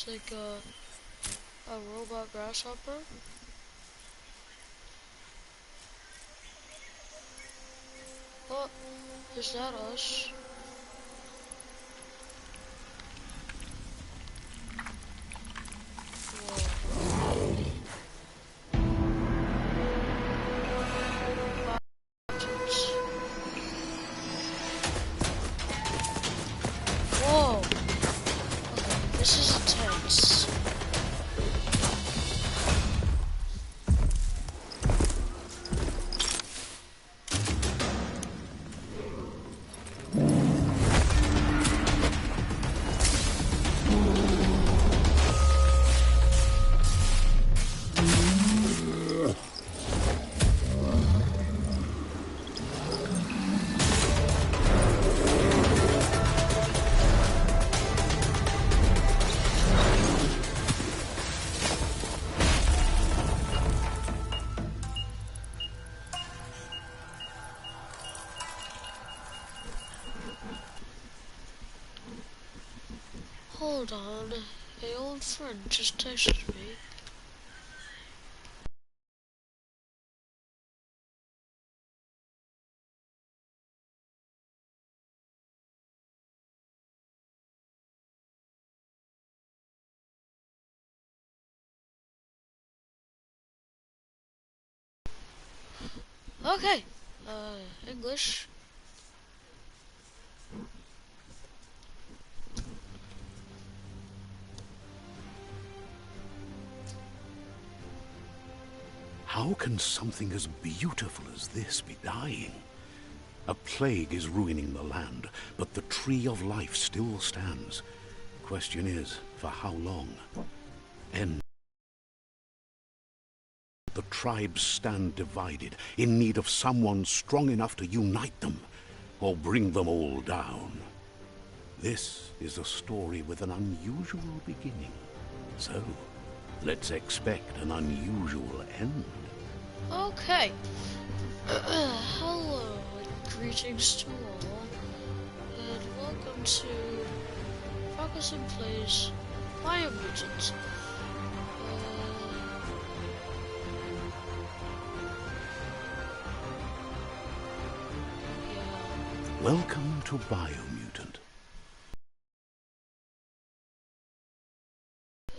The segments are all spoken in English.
It's like a robot grasshopper. Oh, is that us? Whoa! Okay, this is intense. Hold on, a old friend just texted me. Okay, English. How can something as beautiful as this be dying? A plague is ruining the land, but the tree of life still stands. Question is, for how long? And the tribes stand divided, in need of someone strong enough to unite them, or bring them all down. This is a story with an unusual beginning. So, let's expect an unusual end. Okay. Hello, and greetings to all, and welcome to Frockilsime Plays Biomutant. Yeah. Welcome to Biomutant.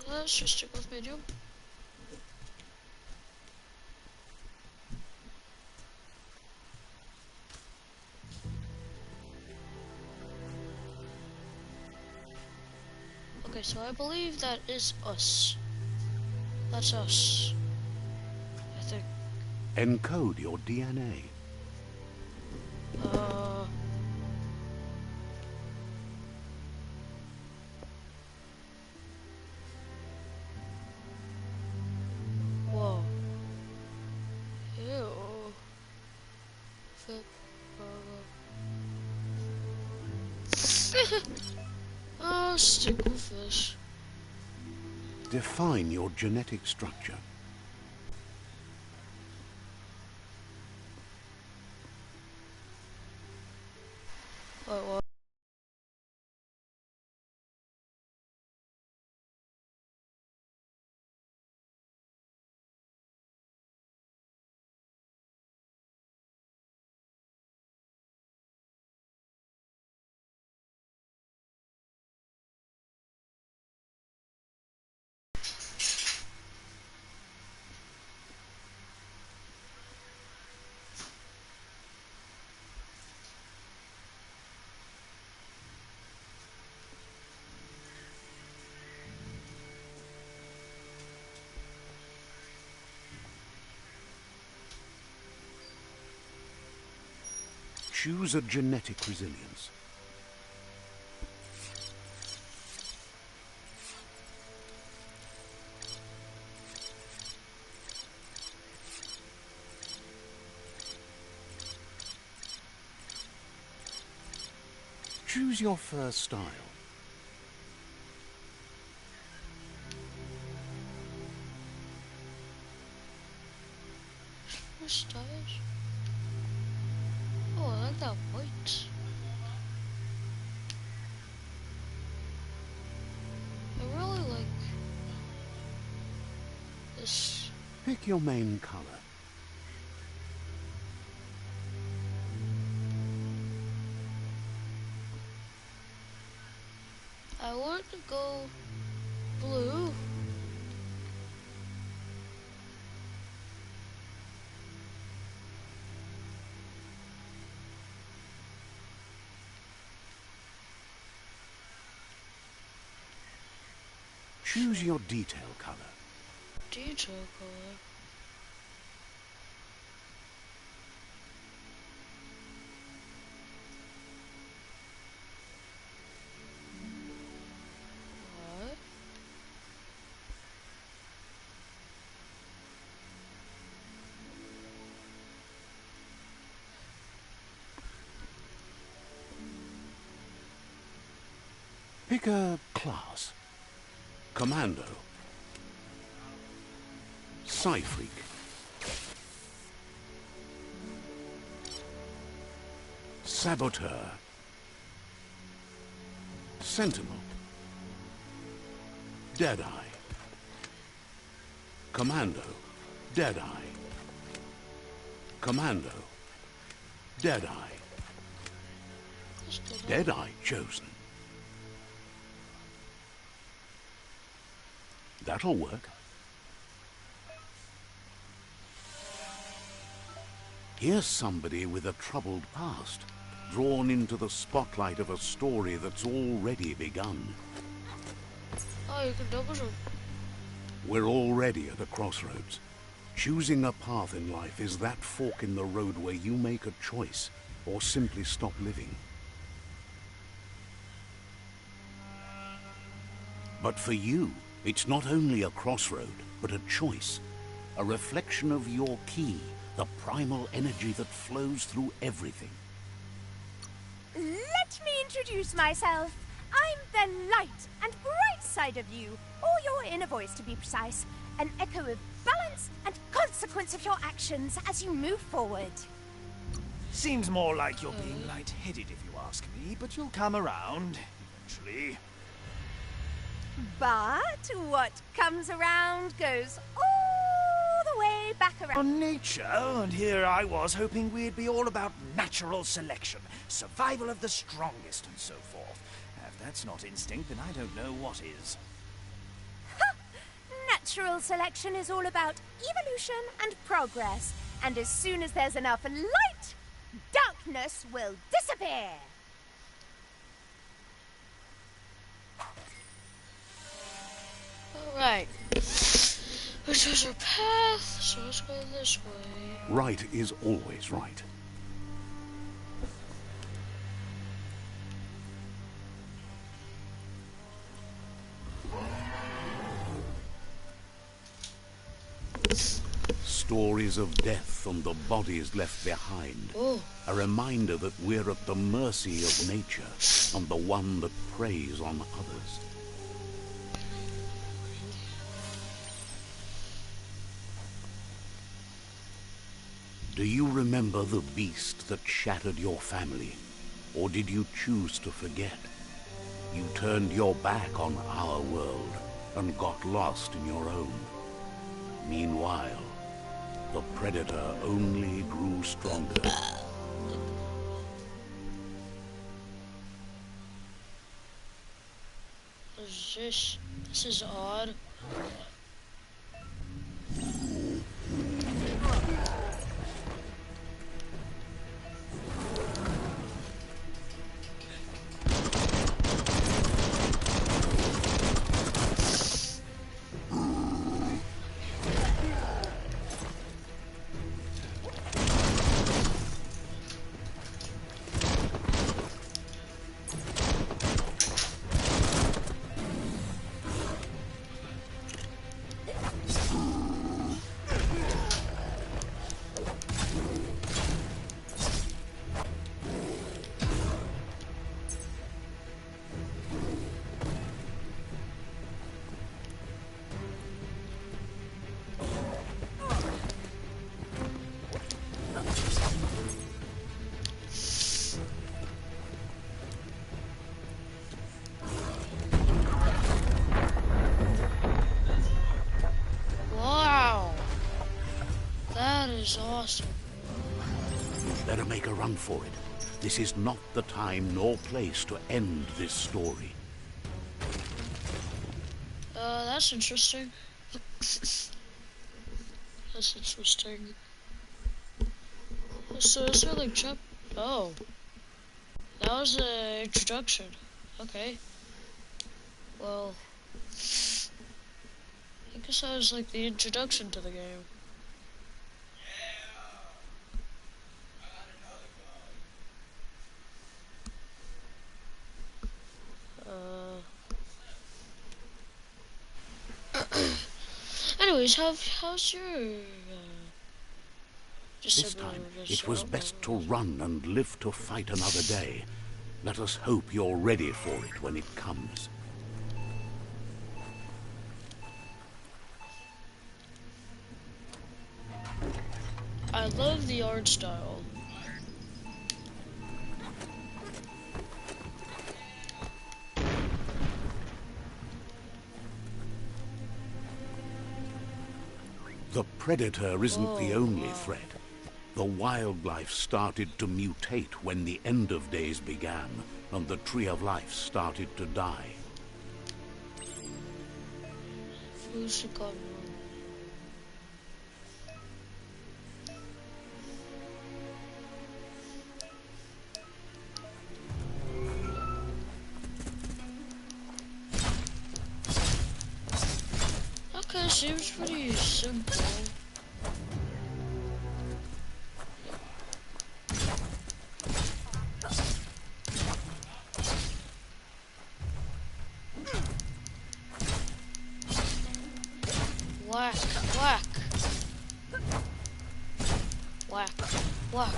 Let's just stick with medium. Okay, so I believe that is us. That's us. I think. Encode your DNA. Whoa. Ew. Fit. Oh, sticklefish. Define your genetic structure. Wait, what? Choose a genetic resilience. Choose your first style. Styles? Oh, I like that white. I really like Pick your main color. I want to go blue. Choose your detail color. Detail color. What? Pick a class. Commando. Psy-Freak. Saboteur. Sentinel. Deadeye. Commando. Deadeye. Commando. Deadeye. Deadeye chosen. That'll work. Here's somebody with a troubled past, drawn into the spotlight of a story that's already begun. Oh, you can double jump. We're already at a crossroads. Choosing a path in life is that fork in the road where you make a choice or simply stop living. But for you, it's not only a crossroad, but a choice. A reflection of your key, the primal energy that flows through everything. Let me introduce myself. I'm the light and bright side of you, or your inner voice to be precise. An echo of balance and consequence of your actions as you move forward. Seems more like you're being light-headed if you ask me, but you'll come around, eventually. But what comes around goes all the way back around. On nature, and here I was hoping we'd be all about natural selection, survival of the strongest and so forth. If that's not instinct, then I don't know what is. Natural selection is all about evolution and progress, and as soon as there's enough light, darkness will disappear. Alright. Which is our path, so let's go this way. Right is always right. Stories of death and the bodies left behind. Oh. A reminder that we're at the mercy of nature and the one that preys on others. Do you remember the beast that shattered your family? Or did you choose to forget? You turned your back on our world and got lost in your own. Meanwhile, the predator only grew stronger. What is this? This is odd. That is awesome. You'd better make a run for it. This is not the time nor place to end this story. That's interesting. That's interesting. So is there like Oh, that was the introduction. Okay. Well, I guess that was like the introduction to the game. Anyways, how's your This time, it was best to run and live to fight another day. Let us hope you're ready for it when it comes. I love the art style. The predator isn't the only threat. The wildlife started to mutate when the end of days began, and the tree of life started to die. Okay, seems pretty simple. Whack, whack. Whack, whack.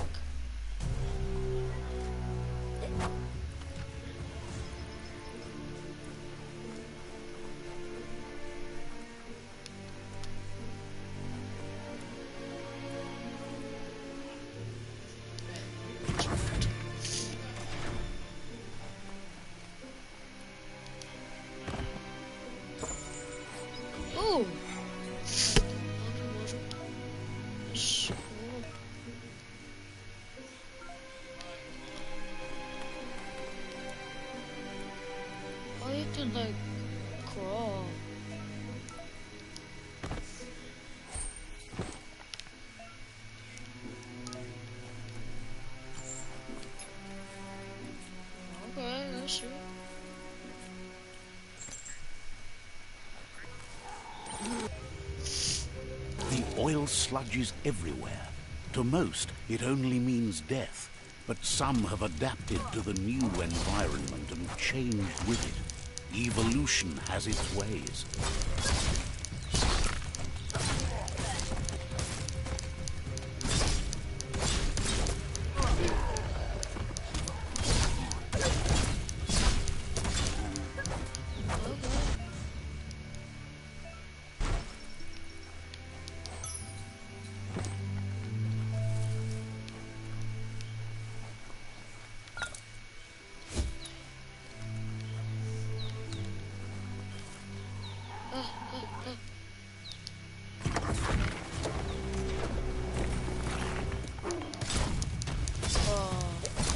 Oh! That's cool. Oh, you can like crawl. Okay, I see. The oil sludge is everywhere. To most, it only means death. But some have adapted to the new environment and changed with it. Evolution has its ways.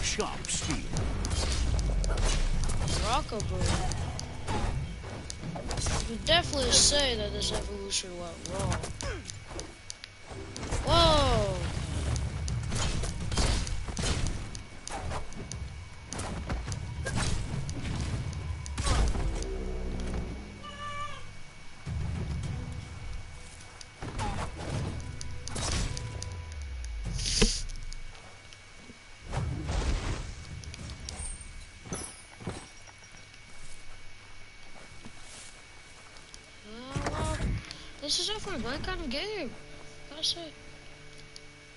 Sharp steel. Rockaboo. You can definitely say that this evolution went wrong. Whoa! This is definitely my kind of game, gotta say.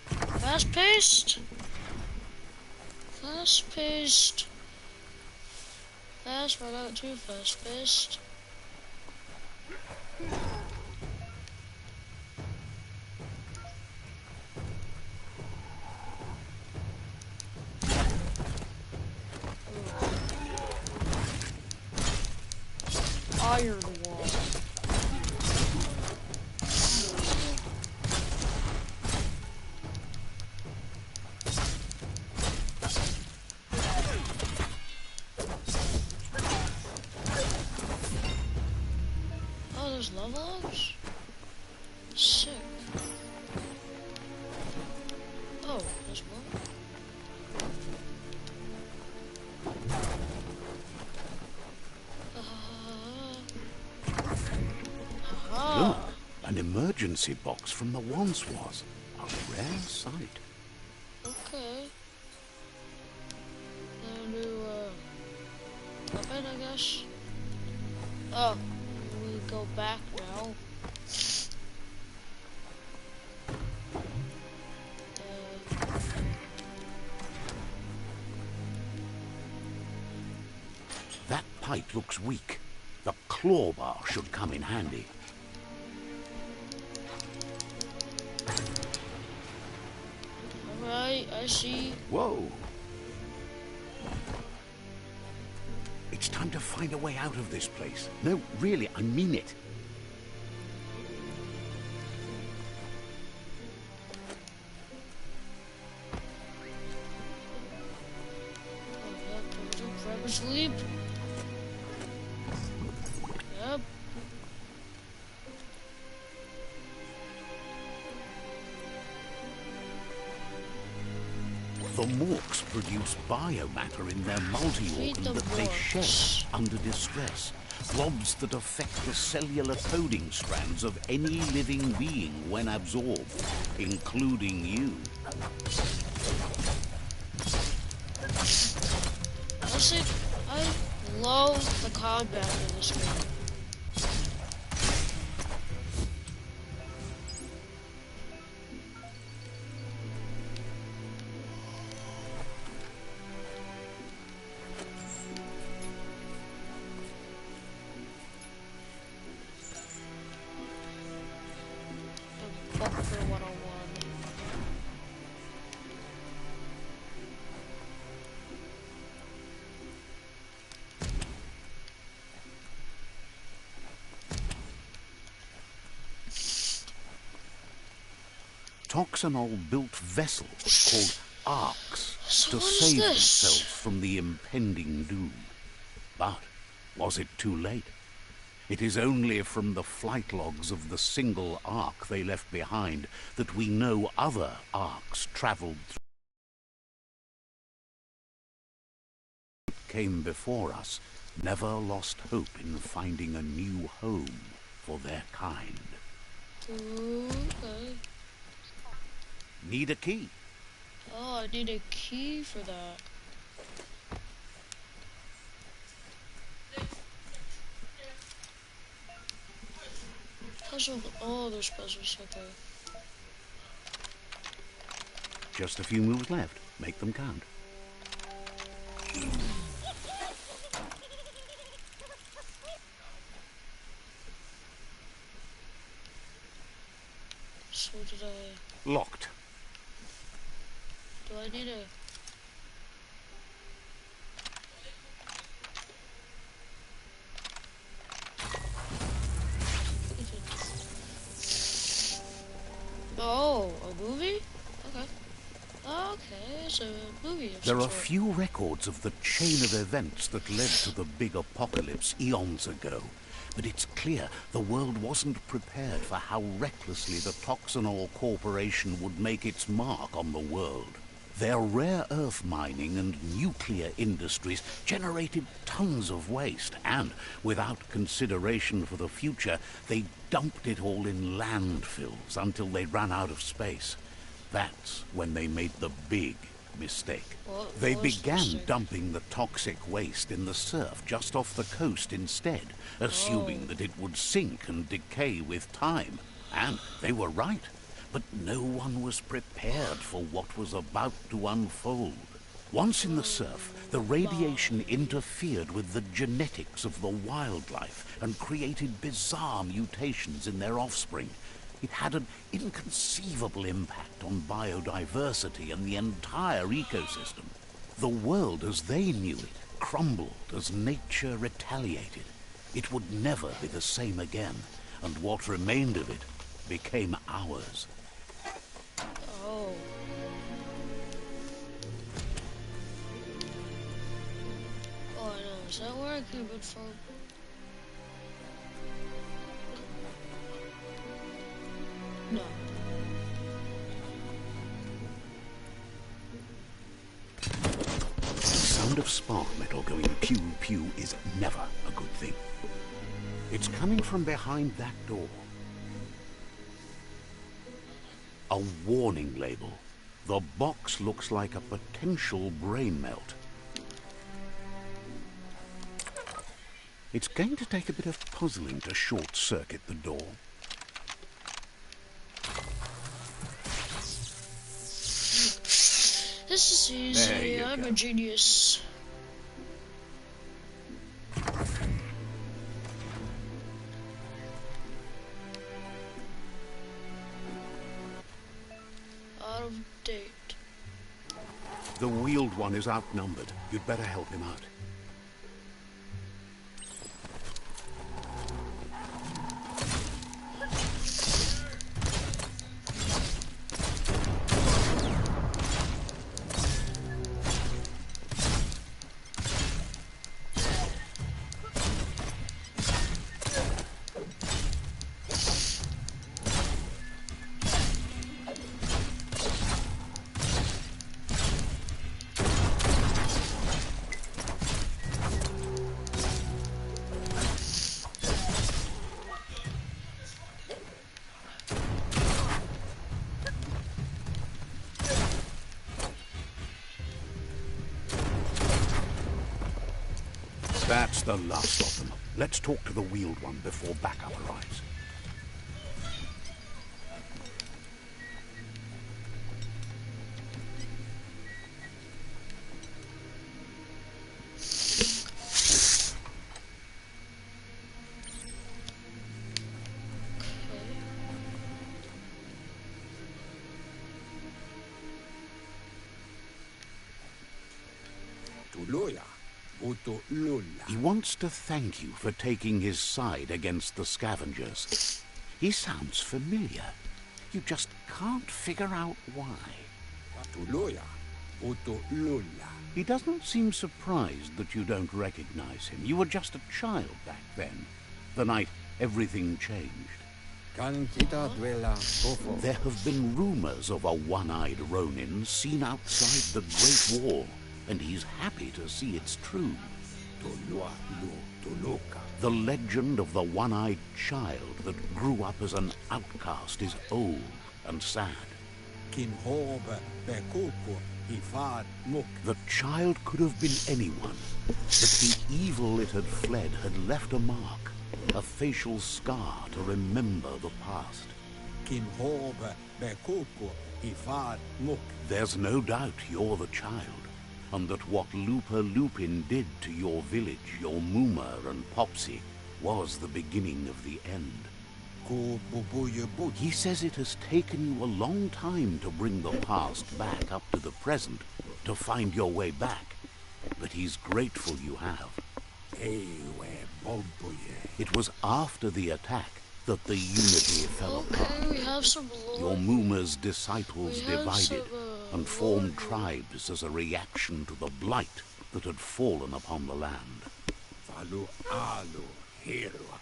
Fast-paced. Fast-paced. Fast, but not too fast-paced. Iron wall. level ups? Sick. Oh, there's more. Look, an emergency box from the once was. A rare sight. Okay. Now do, weapon, I guess. Oh, we go back now. That pipe looks weak. The claw bar should come in handy. Alright, I see. Whoa! It's time to find a way out of this place. No, really, I mean it. Oh, yep, do forever sleep. Yep. The Morks produce biomatter in their multi-organ the that they Morks. shed under distress. Blobs that affect the cellular coding strands of any living being when absorbed, including you. Honestly, I love the combat in this game. Bunker 101. Toxanol built vessels called arcs So to what is save this? themselves from the impending doom. But was it too late? It is only from the flight logs of the single arc they left behind that we know other arcs traveled through. Came before us, never lost hope in finding a new home for their kind. Okay. Need a key? Oh, I need a key for that. Puzzle. Oh, there's puzzles. Okay. Just a few moves left. Make them count. So did I? Locked. Do I need a? Oh, a movie? Okay. Okay, it's a movie of There some are sort. few records of the chain of events that led to the big apocalypse eons ago. But it's clear the world wasn't prepared for how recklessly the Toxanol Corporation would make its mark on the world. Their rare earth mining and nuclear industries generated tons of waste, and without consideration for the future, they dumped it all in landfills until they ran out of space. That's when they made the big mistake. They What was the began mistake? dumping the toxic waste in the surf just off the coast instead, assuming that it would sink and decay with time. And they were right. But no one was prepared for what was about to unfold. Once in the surf, the radiation interfered with the genetics of the wildlife and created bizarre mutations in their offspring. It had an inconceivable impact on biodiversity and the entire ecosystem. The world as they knew it crumbled as nature retaliated. It would never be the same again, and what remained of it became ours. Oh. Oh, I know. Is that where I came in from? No. The sound of spark metal going pew pew is never a good thing. It's coming from behind that door. A warning label. The box looks like a potential brain melt. It's going to take a bit of puzzling to short-circuit the door. This is easy. I'm a genius. Out of date. The wheeled one is outnumbered. You'd better help him out. That's the last of them. Let's talk to the wheeled one before backup arrives. He wants to thank you for taking his side against the scavengers. He sounds familiar. You just can't figure out why. He doesn't seem surprised that you don't recognize him. You were just a child back then, the night everything changed. There have been rumors of a one-eyed Ronin seen outside the Great Wall, and he's happy to see it's true. The legend of the one-eyed child that grew up as an outcast is old and sad. The child could have been anyone, but the evil it had fled had left a mark, a facial scar to remember the past. There's no doubt you're the child, and that what Lupa Lupin did to your village, your Muma and Popsy, was the beginning of the end. He says it has taken you a long time to bring the past back up to the present, to find your way back, but he's grateful you have. It was after the attack that the unity fell apart. We have some lore. Your Muma's disciples divided and formed lore. tribes as a reaction to the blight that had fallen upon the land.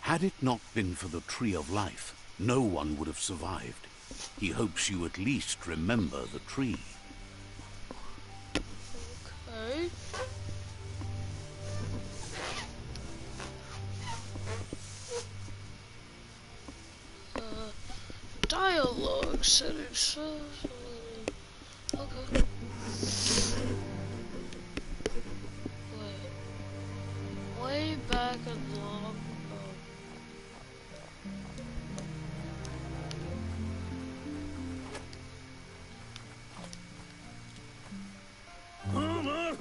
Had it not been for the Tree of Life, no one would have survived. He hopes you at least remember the tree. Okay. Dialogue settings. Okay. Wait. Way back and long ago.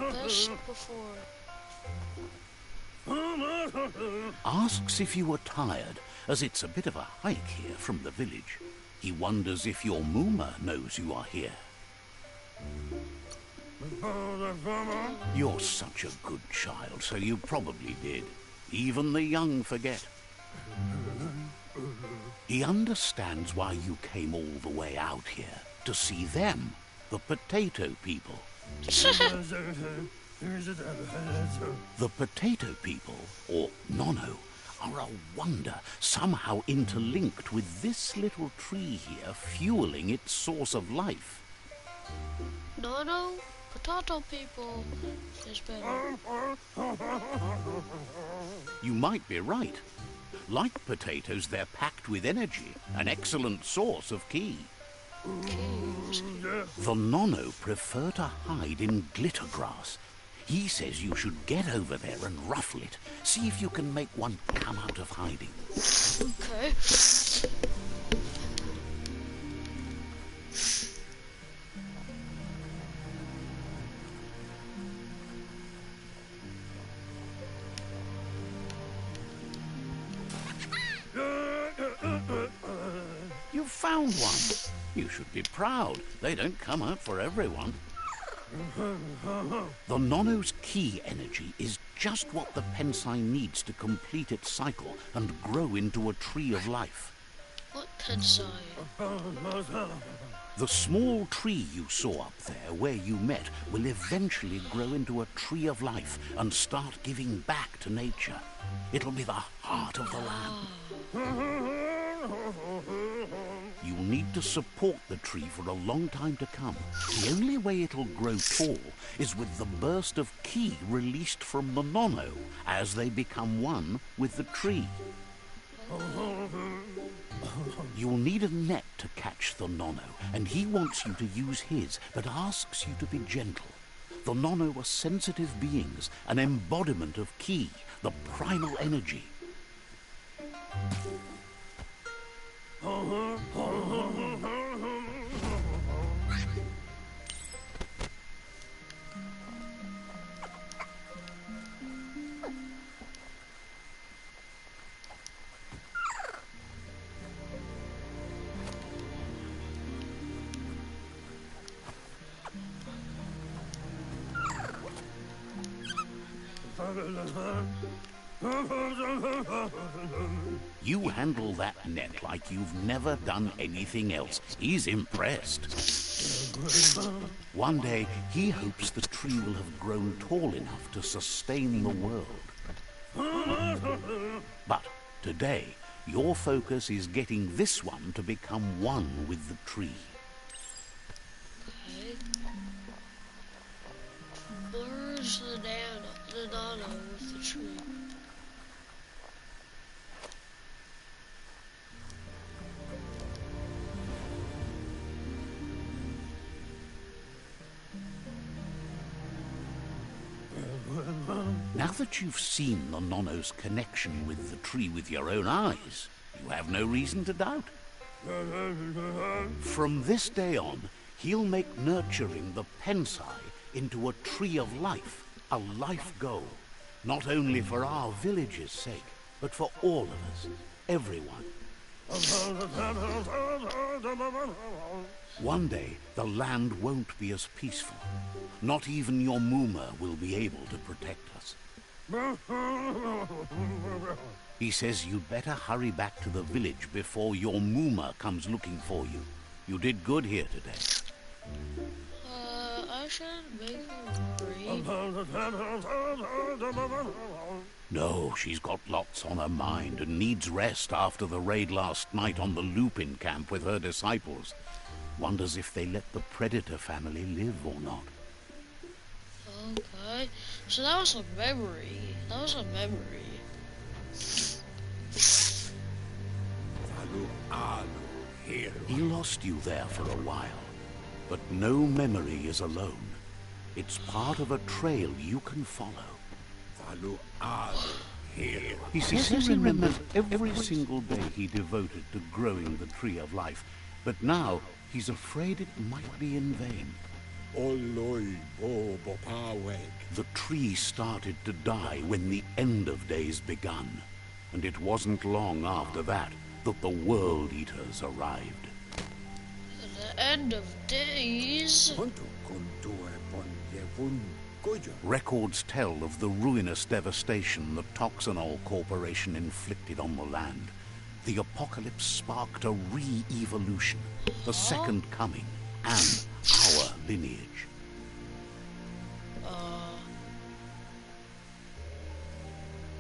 Best before. Asks if you were tired, as it's a bit of a hike here from the village. He wonders if your Muma knows you are here. You're such a good child, so you probably did. Even the young forget. He understands why you came all the way out here, to see them, the potato people. The potato people, or Nono, are a wonder, somehow interlinked with this little tree here fueling its source of life. No, potato people is better. You might be right. Like potatoes, they're packed with energy, an excellent source of ki. The Nono prefer to hide in glitter grass. He says you should get over there and ruffle it. See if you can make one come out of hiding. Okay. You found one. You should be proud. They don't come out for everyone. The Nono's ki energy is just what the Pensai needs to complete its cycle and grow into a tree of life. What Pensai? The small tree you saw up there where you met will eventually grow into a tree of life and start giving back to nature. It'll be the heart of the land. You'll need to support the tree for a long time to come. The only way it'll grow tall is with the burst of ki released from the Nono as they become one with the tree. You'll need a net to catch the Nono, and he wants you to use his, but asks you to be gentle. The Nono are sensitive beings, an embodiment of ki, the primal energy. You handle that net like you've never done anything else. He's impressed. One day, he hopes the tree will have grown tall enough to sustain the world. But today, your focus is getting this one to become one with the tree. Okay. Where's the Nano with the tree? Now that you've seen the Nono's connection with the tree with your own eyes, you have no reason to doubt. From this day on, he'll make nurturing the Pensai into a tree of life, a life goal. Not only for our village's sake, but for all of us, everyone. One day, the land won't be as peaceful. Not even your Muma will be able to protect us. He says you'd better hurry back to the village before your Muma comes looking for you. You did good here today. I should make her breathe. No, she's got lots on her mind and needs rest after the raid last night on the Lupin camp with her disciples. Wonders if they let the Predator family live or not. Okay, so that was a memory. That was a memory. He lost you there for a while, but no memory is alone. It's part of a trail you can follow. He says he remembers every single day he devoted to growing the tree of life, but now he's afraid it might be in vain. The tree started to die when the end of days begun, and it wasn't long after that that the World Eaters arrived. The end of days? Records tell of the ruinous devastation the Toxanol Corporation inflicted on the land. The apocalypse sparked a re-evolution, the second coming, and our lineage.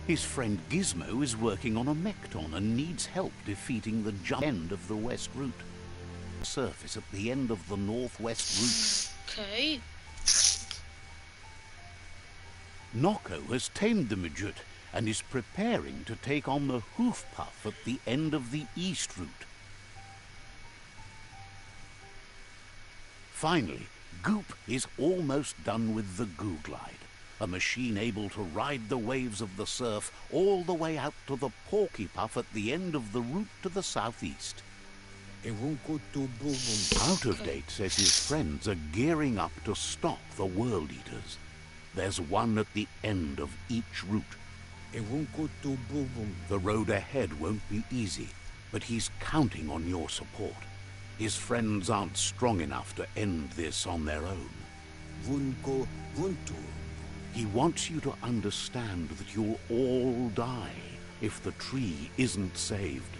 His friend Gizmo is working on a Mekton and needs help defeating the jump end of the west route. Surface at the end of the northwest route. Okay. Nocco has tamed the midget and is preparing to take on the hoof puff at the end of the east route. Finally, Goop is almost done with the Goo Glide, a machine able to ride the waves of the surf all the way out to the Porky Puff at the end of the route to the southeast. Out of Date says his friends are gearing up to stop the World Eaters. There's one at the end of each route. The road ahead won't be easy, but he's counting on your support. His friends aren't strong enough to end this on their own. He wants you to understand that you'll all die if the tree isn't saved.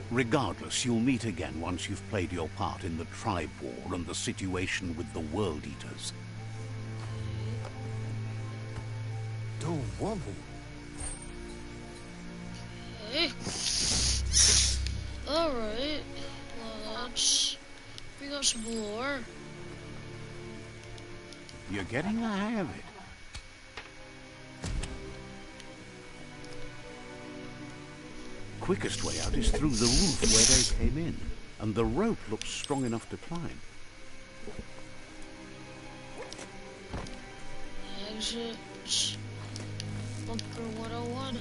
Regardless, you'll meet again once you've played your part in the tribe war and the situation with the World Eaters. Okay. Alright. Well, we got some lore. You're getting the hang of it. Quickest way out is through the roof where they came in, and the rope looks strong enough to climb. Exit. Bunker 101.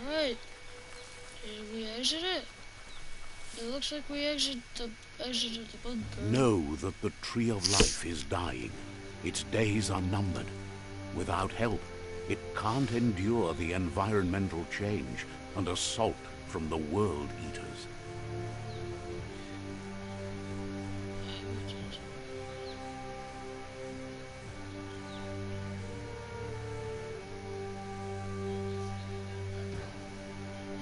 Alright. Did we exit it? It looks like we exited the bunker. Know that the Tree of Life is dying. Its days are numbered. Without help, it can't endure the environmental change and assault from the World Eaters.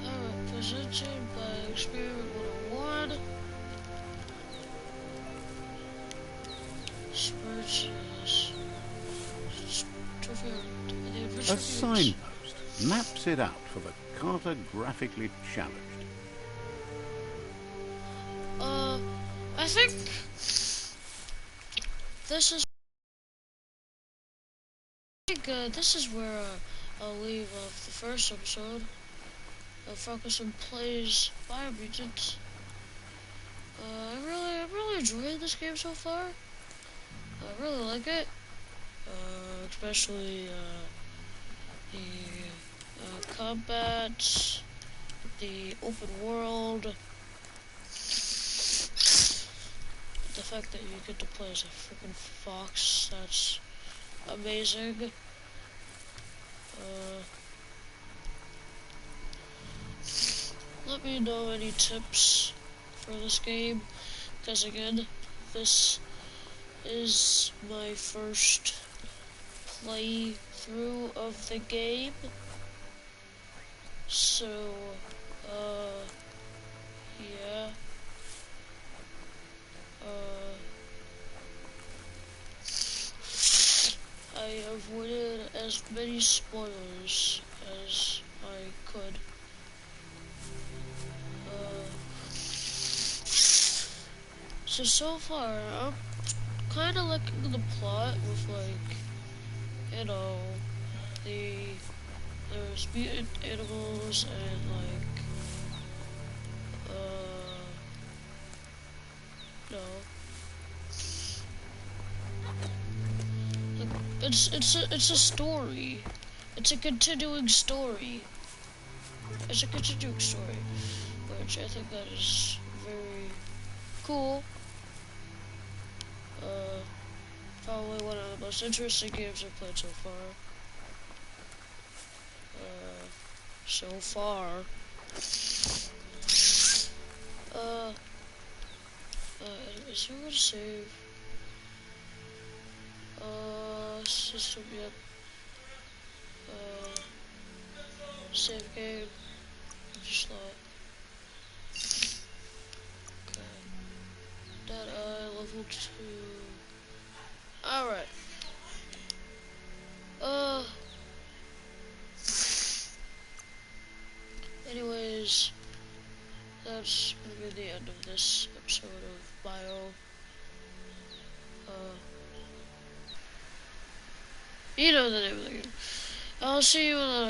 Alright, presented by Experiment 101. Spurges. A signpost maps it out for the cartographically challenged. I think this is. This is where I'll leave off the first episode of Frockilsime Plays Biomutant. I really enjoyed this game so far. I really like it, especially the combat, the open world, the fact that you get to play as a freaking fox. That's amazing. Let me know any tips for this game, because again, this is my first playthrough of the game. So, yeah. I avoided as many spoilers as I could. So far, I'm kind of liking the plot with, like, you know, there's mutant animals and, like, no. It's a story. It's a continuing story. It's a continuing story, which I think that is very cool. Probably one of the most interesting games I've played so far. Is there a way to save? System, yep. Save game. Just slot. Okay. Dead Eye, level 2. Alright. Anyways, that's gonna be the end of this episode of Bio. You know the name of the game. I'll see you in the